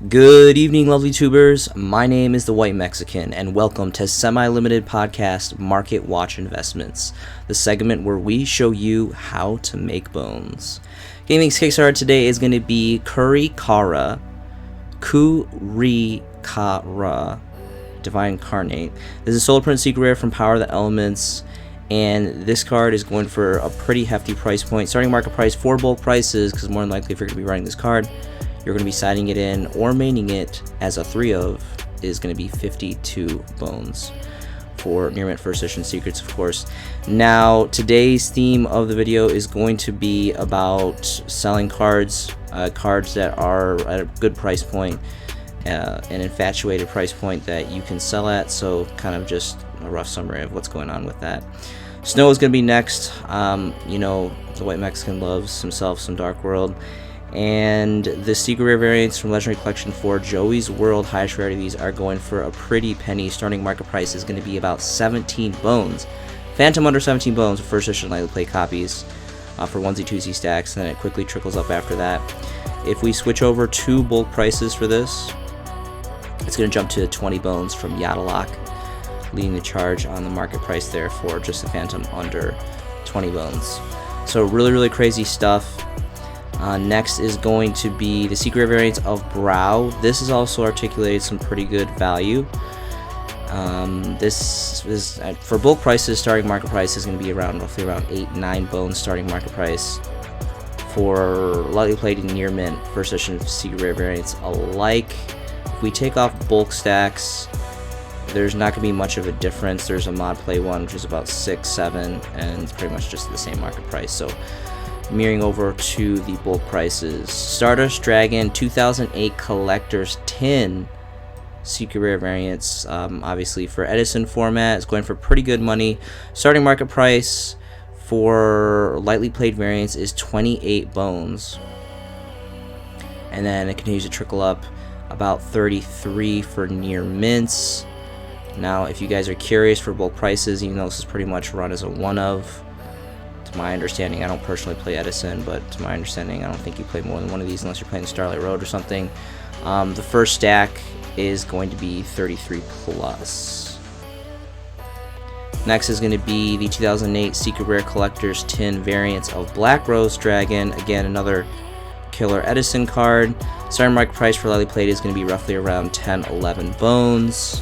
Good evening, lovely tubers. My name is the White Mexican, and welcome to Semi-Limited Podcast Market Watch Investments, the segment where we show you how to make bones. Gaming's Kickstarter today is going to be Kurikara, Divine Incarnate. This is a solar print secret rare from Power of the Elements, and this card is going for a pretty hefty price point. Starting market price for bulk prices, because more than likely if you're going to be running this card, you're going to be siding it in or maining it as a 3 of is going to be 52 bones for near mint first edition secrets, of course. Now, today's theme of the video is going to be about selling cards, cards that are at a good price point, an infatuated price point that you can sell at. So kind of just a rough summary of what's going on with that. Snow is going to be next. You know, the White Mexican loves himself some Dark World. And the secret rare variants from Legendary Collection 4, Joey's World, highest rarity, these are going for a pretty penny. Starting market price is going to be about 17 bones. Phantom under 17 bones for first edition lightly play copies for onesie twosie stacks, and then it quickly trickles up after that. If we switch over to bulk prices for this, it's going to jump to 20 bones from Yugioh, leading the charge on the market price there for just a Phantom under 20 bones. So really crazy stuff. Next is going to be the secret variants of Brow. This has also articulated some pretty good value. This is for bulk prices. Starting market price is going to be roughly around 8-9 bones starting market price for lightly played and near mint first edition secret rare variants alike. If we take off bulk stacks, there's not going to be much of a difference. There's a mod play one which is about 6-7, and it's pretty much just the same market price. So mirroring over to the bulk prices, Stardust Dragon 2008 Collector's Tin secret rare variants, obviously for Edison format, is going for pretty good money. Starting market price for lightly played variants is 28 bones, and then it continues to trickle up, about 33 for near mints. Now, if you guys are curious for bulk prices, even though this is pretty much run as a 1 of, my understanding, I don't personally play Edison, but to my understanding, I don't think you play more than one of these unless you're playing Starlight Road or something. The first stack is going to be 33 plus. Next is going to be the 2008 Secret Rare Collector's Tin variants of Black Rose Dragon. Again, another killer Edison card. Starting market price for lightly played is going to be roughly around 10-11 bones.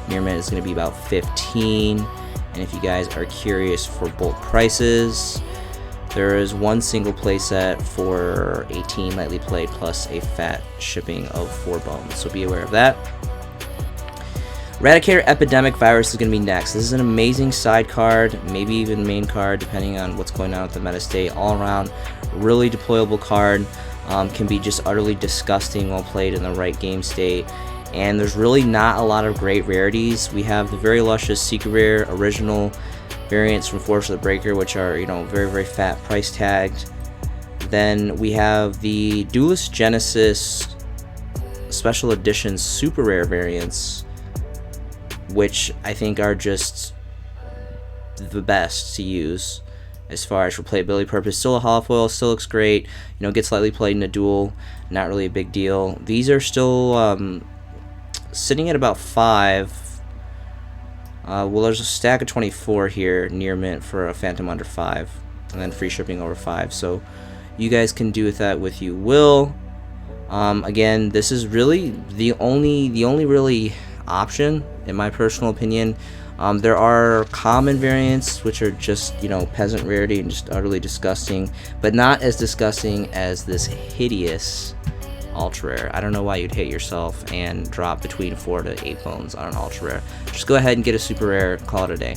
Near mint is going to be about 15. And if you guys are curious for bulk prices, there is one single playset for 18 lightly played plus a fat shipping of 4 bones, so be aware of that. Eradicator Epidemic Virus is going to be next. This is an amazing side card, maybe even main card, depending on what's going on with the meta state. All around, really deployable card. Can be just utterly disgusting while played in the right game state. And there's really not a lot of great rarities. We have the very luscious secret rare original variants from Force of the Breaker, which are, you know, very fat price tagged. Then we have the Duelist Genesis special edition super rare variants, which I think are just the best to use as far as for playability purpose. Still a holofoil, still looks great, you know, gets slightly played in a duel, not really a big deal. These are still sitting at about 5. Well, there's a stack of 24 here near mint for a Phantom under 5, and then free shipping over 5, so you guys can do with that what you will. Again, this is really the only really option in my personal opinion. There are common variants which are just, you know, peasant rarity and just utterly disgusting, but not as disgusting as this hideous ultra rare. I don't know why you'd hate yourself and drop between 4 to 8 bones on an ultra rare. Just go ahead and get a super rare, call it a day.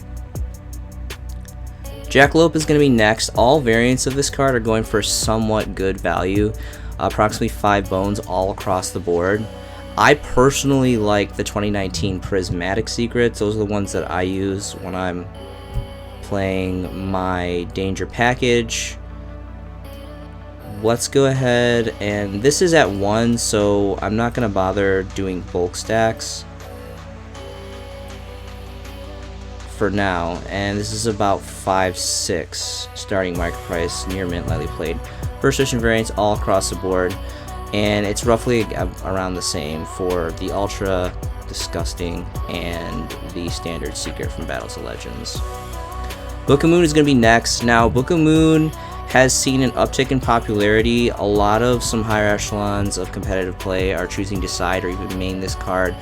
Jackalope is going to be next. All variants of this card are going for somewhat good value, approximately 5 bones all across the board. I personally like the 2019 Prismatic Secrets. Those are the ones that I use when I'm playing my Danger package. Let's go ahead, and this is at 1, so I'm not going to bother doing bulk stacks for now, and this is about 5-6 starting market price, near mint, lightly played. First edition variants all across the board. and it's roughly around the same for the Ultra, Disgusting, and the Standard Secret from Battles of Legends. Book of Moon is going to be next. Now, Book of Moon has seen an uptick in popularity. A lot of some higher echelons of competitive play are choosing to side or even main this card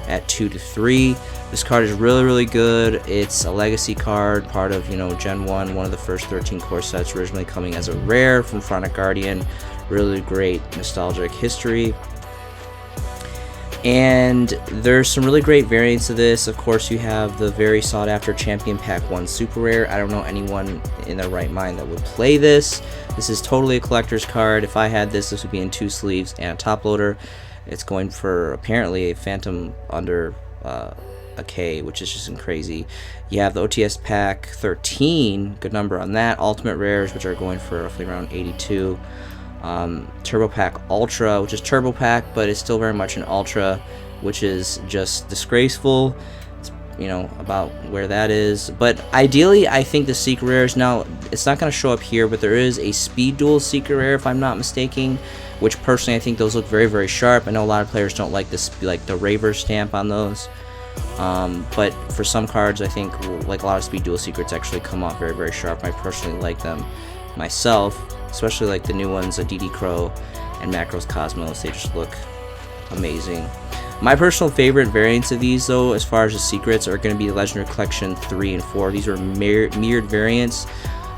at 2 to 3. This card is really good. It's a legacy card, part of, Gen 1, one of the first 13 core sets, originally coming as a rare from Chronic Guardian. Really great nostalgic history. And there's some really great variants of this. Of course, you have the very sought after Champion Pack 1 Super Rare. I don't know anyone in their right mind that would play this. This is totally a collector's card. If I had this would be in 2 sleeves and a top loader. It's going for apparently a phantom under a K, which is just crazy. You have the OTS Pack 13, good number on that. Ultimate Rares, which are going for roughly around 82. Turbo Pack Ultra, which is Turbo Pack, but it's still very much an Ultra, which is just disgraceful. It's, about where that is. But ideally, I think the Secret Rares, now, it's not going to show up here, but there is a Speed Duel Secret Rare, if I'm not mistaken, which personally I think those look very sharp. I know a lot of players don't like this, like the Raver stamp on those. But for some cards, I think like a lot of Speed Duel Secrets actually come off very sharp. I personally like them myself, especially like the new ones, DD Crow and Macros Cosmos. They just look amazing. My personal favorite variants of these, though, as far as the secrets, are going to be the Legendary Collection 3 and 4. These are mirrored variants.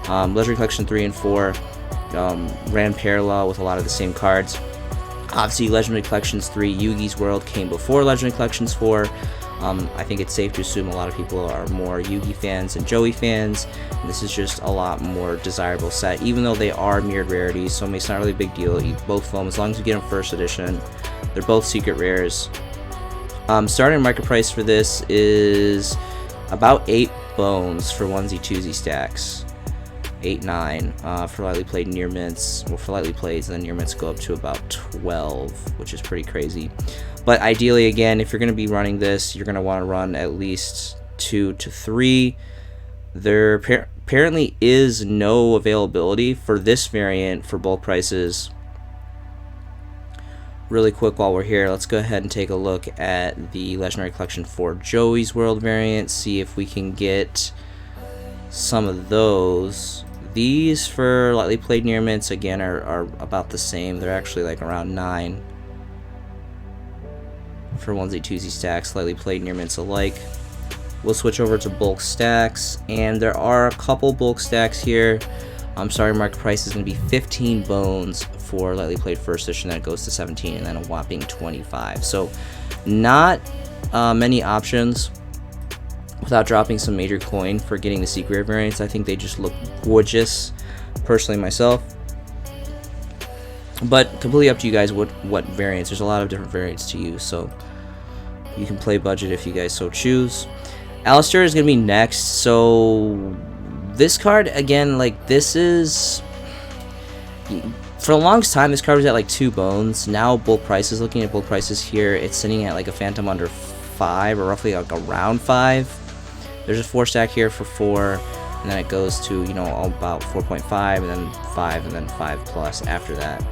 Legendary Collection 3 and 4 ran parallel with a lot of the same cards. Obviously, Legendary Collections 3, Yugioh's World, came before Legendary Collections 4. I think it's safe to assume a lot of people are more Yugioh fans than Joey fans. And this is just a lot more desirable set, even though they are mirrored rarities, so it's not really a big deal. Both of them, as long as you get them first edition, they're both secret rares. Starting market price for this is about 8 bones for onesie twosie stacks. 8-9 for lightly played near mints. Well, for lightly plays, then near mints go up to about 12, which is pretty crazy. But ideally, again, if you're going to be running this, you're going to want to run at least 2 to 3. There apparently is no availability for this variant for bulk prices. Really quick while we're here, let's go ahead and take a look at the Legendary Collection 4 Joey's World variant, see if we can get some of those. These for lightly played near mints, again, are about the same. They're actually like around 9 for onesie twosie stacks, lightly played near mints alike. We'll switch over to bulk stacks, and there are a couple bulk stacks here. I'm sorry, market price is going to be 15 bones for lightly played first edition, then it goes to 17, and then a whopping 25. So not many options without dropping some major coin for getting the secret variants. I think they just look gorgeous, personally myself. But completely up to you guys what variants. There's a lot of different variants to use, so you can play budget if you guys so choose. Alistair is going to be next. So this card, again, like this is, for the longest time, this card was at like 2 bones. Now bulk prices, looking at bulk prices here, it's sitting at like a phantom under 5, or roughly like around 5. There's a 4 stack here for 4, and then it goes to, about 4.5, and then 5, and then 5 plus after that.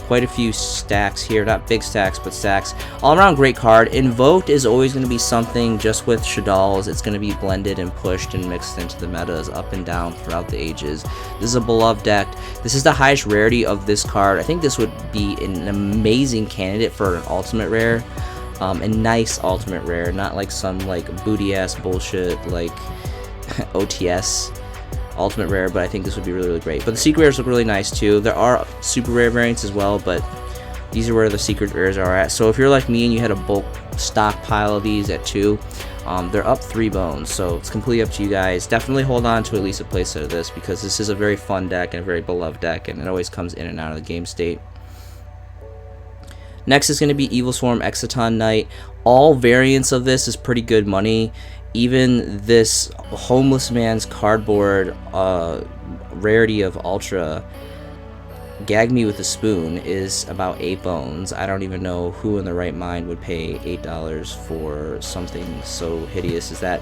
Quite a few stacks here, not big stacks, but stacks. All around great card. Invoked is always going to be something. Just with Shadal's, it's going to be blended and pushed and mixed into the metas up and down throughout the ages. This is a beloved deck. This is the highest rarity of this card. I think this would be an amazing candidate for an ultimate rare. A nice ultimate rare, not like some like booty ass bullshit like OTS ultimate rare, but I think this would be really great. But the secret rares look really nice too. There are super rare variants as well, but these are where the secret rares are at. So if you're like me and you had a bulk stockpile of these at 2, they're up 3 bones, so it's completely up to you guys. Definitely hold on to at least a playset of this, because this is a very fun deck and a very beloved deck, and it always comes in and out of the game state. Next is going to be Evil Swarm Exciton Knight. All variants of this is pretty good money. Even this Homeless Man's Cardboard rarity of Ultra, Gag Me with a Spoon, is about 8 bones. I don't even know who in the right mind would pay $8 for something so hideous as that.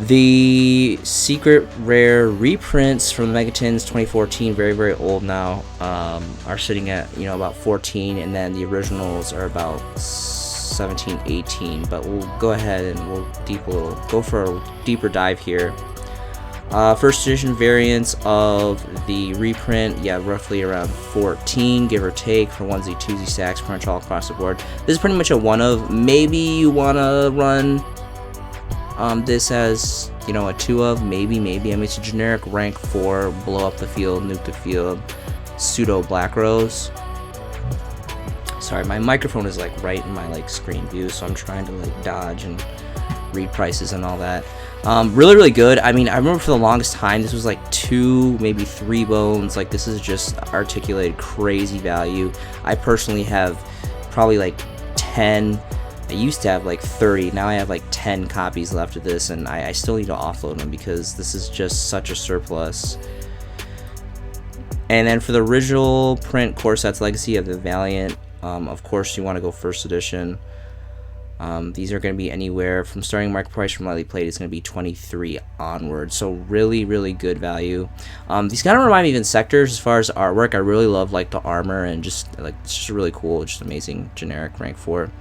The secret rare reprints from the Megatins 2014, very old now, are sitting at, you know, about 14, and then the originals are about 17, 18. But we'll go ahead and we'll go for a deeper dive here. First edition variants of the reprint, yeah, roughly around 14, give or take, for onesie, twosie stacks, pretty much all across the board. This is pretty much a one of. Maybe you want to run this as, you know, a two of, maybe. I mean, it's a generic rank 4, blow up the field, nuke the field, pseudo black rose. Sorry, my microphone is like right in my like screen view, so I'm trying to like dodge and read prices and all that. Really good. I mean, I remember for the longest time this was like 2, maybe 3 bones. Like, this is just articulated crazy value. I personally have probably like 10. I used to have like 30, now I have like 10 copies left of this, and I still need to offload them because this is just such a surplus. And then for the original print core sets Legacy of the Valiant, of course you want to go first edition. These are going to be anywhere from starting market price from lightly played is going to be 23 onward, so really good value. These kind of remind me of Insectors as far as artwork. I really love like the armor, and just like it's just really cool, just amazing generic rank 4.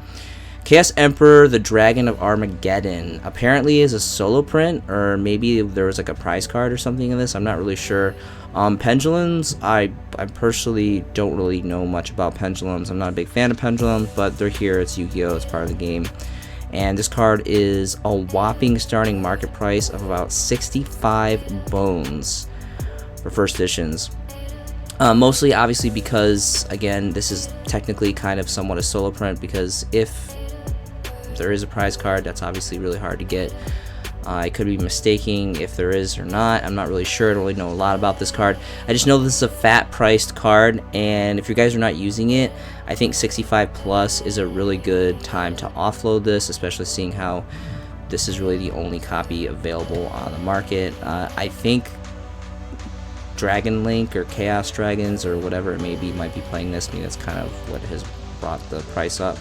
Chaos Emperor, the Dragon of Armageddon, apparently is a solo print, or maybe there was like a prize card or something in this, I'm not really sure. Pendulums, I personally don't really know much about pendulums. I'm not a big fan of pendulums, but they're here. It's Yu-Gi-Oh! It's part of the game. And this card is a whopping starting market price of about 65 bones for first editions. Mostly, obviously, because, again, this is technically kind of somewhat a solo print, because if there is a prize card, that's obviously really hard to get. I could be mistaking if there is or not. I'm not really sure. I don't really know a lot about this card. I just know this is a fat priced card, and if you guys are not using it, I think 65 plus is a really good time to offload this, especially seeing how this is really the only copy available on the market. I think Dragon Link or Chaos Dragons or whatever it may be might be playing this. I mean, that's kind of what has brought the price up.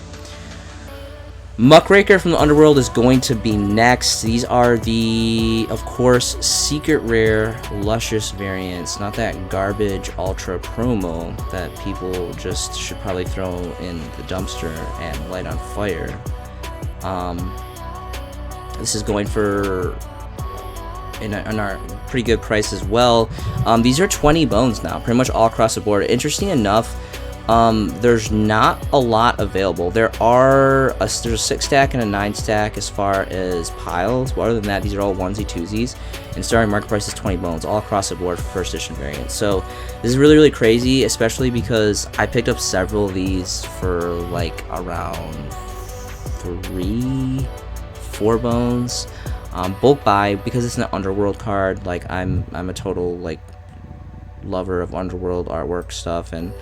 Muckraker from the Underworld is going to be next. These are the, of course, secret rare luscious variants, not that garbage ultra promo that people just should probably throw in the dumpster and light on fire. This is going for in our pretty good price as well. These are 20 bones now, pretty much all across the board. Interesting enough, there's not a lot available. There's a 6 stack and a 9 stack as far as piles, but other than that, these are all onesie twosies, and starting market price is 20 bones all across the board for first edition variants. So this is really crazy, especially because I picked up several of these for like around 3-4 bones. Bulk buy, because it's an Underworld card. Like, I'm a total like lover of Underworld artwork stuff, and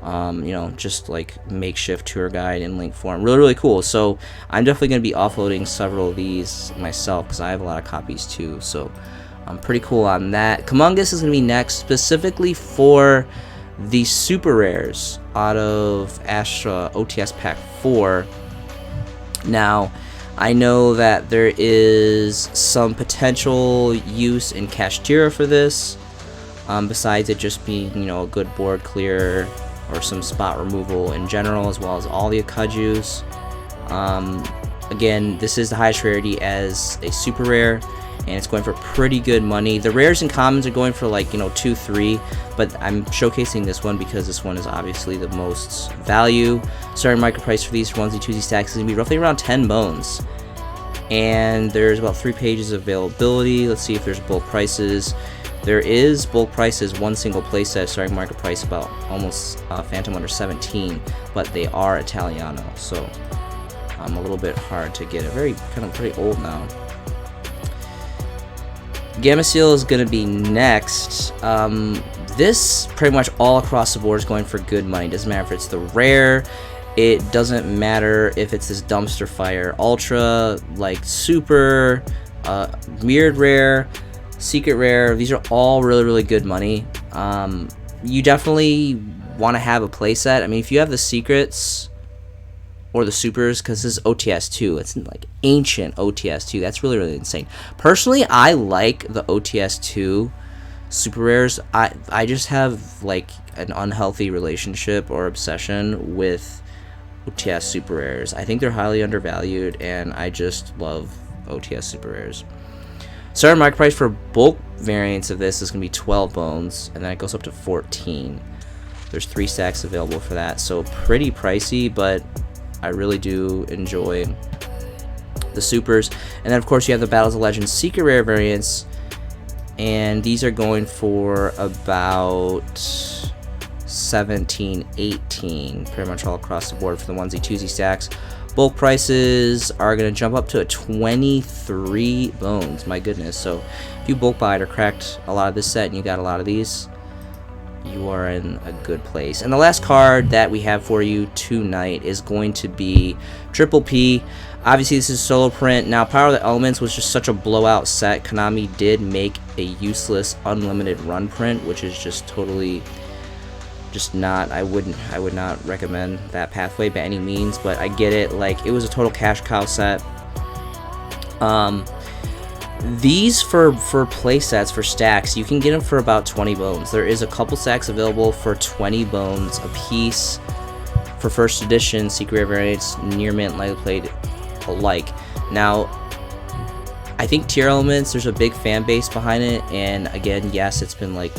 you know, just like makeshift tour guide in link form, really cool. So I'm definitely going to be offloading several of these myself because I have a lot of copies too, so I'm pretty cool on that. Kamungus is going to be next, specifically for the super rares out of Astra OTS pack 4. Now I know that there is some potential use in Kashtira for this, besides it just being, you know, a good board clear or some spot removal in general, as well as all the Akajus. Again, this is the highest rarity as a super rare, and it's going for pretty good money. The rares and commons are going for like, you know, 2-3, but I'm showcasing this one because this one is obviously the most value. Starting market price for these for onesie twosie stacks is going to be roughly around 10 bones, and there's about 3 pages of availability. Let's see if there's bulk prices. There is bulk prices, one single playset, starting market price about almost Phantom under 17, but they are Italiano, so a little bit hard to get. Pretty old now. Gamma Seal is going to be next. This pretty much all across the board is going for good money. Doesn't matter if it's the rare. It doesn't matter if it's this dumpster fire ultra, like super, mirrored rare, secret rare. These are all really good money. You definitely want to have a playset. I mean, if you have the secrets, or the supers, because this is OTS2. It's like ancient OTS2. That's really, really insane. Personally, I like the OTS2 super rares. I just have like an unhealthy relationship or obsession with OTS super rares. I think they're highly undervalued, and I just love OTS super rares. Starting market price for bulk variants of this is going to be 12 bones, and then it goes up to 14. There's 3 stacks available for that, so pretty pricey, but I really do enjoy the supers. And then of course you have the Battles of Legends secret rare variants, and these are going for about 17, 18, pretty much all across the board for the onesie twosie stacks. Bulk prices are going to jump up to 23 bones, my goodness. So if you bulk buyed or cracked a lot of this set and you got a lot of these, you are in a good place. And the last card that we have for you tonight is going to be Triple P. Obviously this is solo print. Now Power of the Elements was just such a blowout set. Konami did make a useless unlimited run print, which is just totally just not, I would not recommend that pathway by any means, but I get it. Like, it was a total cash cow set. These for play sets, for stacks, you can get them for about 20 bones. There is a couple stacks available for 20 bones a piece for first edition secret rare variants, near mint, light played alike. Now I think Tier Elements, there's a big fan base behind it, and again, yes, it's been like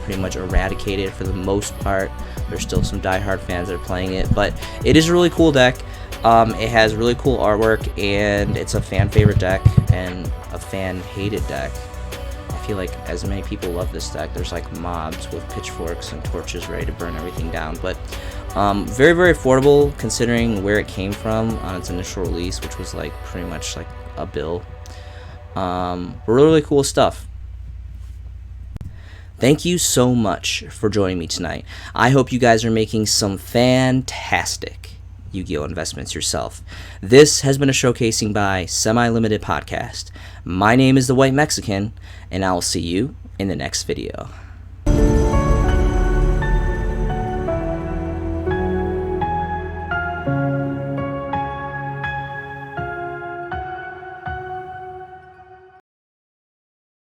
pretty much eradicated for the most part. There's still some diehard fans that are playing it, but it is a really cool deck. It has really cool artwork, and it's a fan favorite deck and a fan hated deck. I feel like as many people love this deck, there's like mobs with pitchforks and torches ready to burn everything down. But very, very affordable considering where it came from on its initial release, which was like pretty much like a bill. Really cool stuff. Thank you so much for joining me tonight. I hope you guys are making some fantastic Yu-Gi-Oh! Investments yourself. This has been a Showcasing by Semi-Limited podcast. My name is the White Mexican, and I will see you in the next video.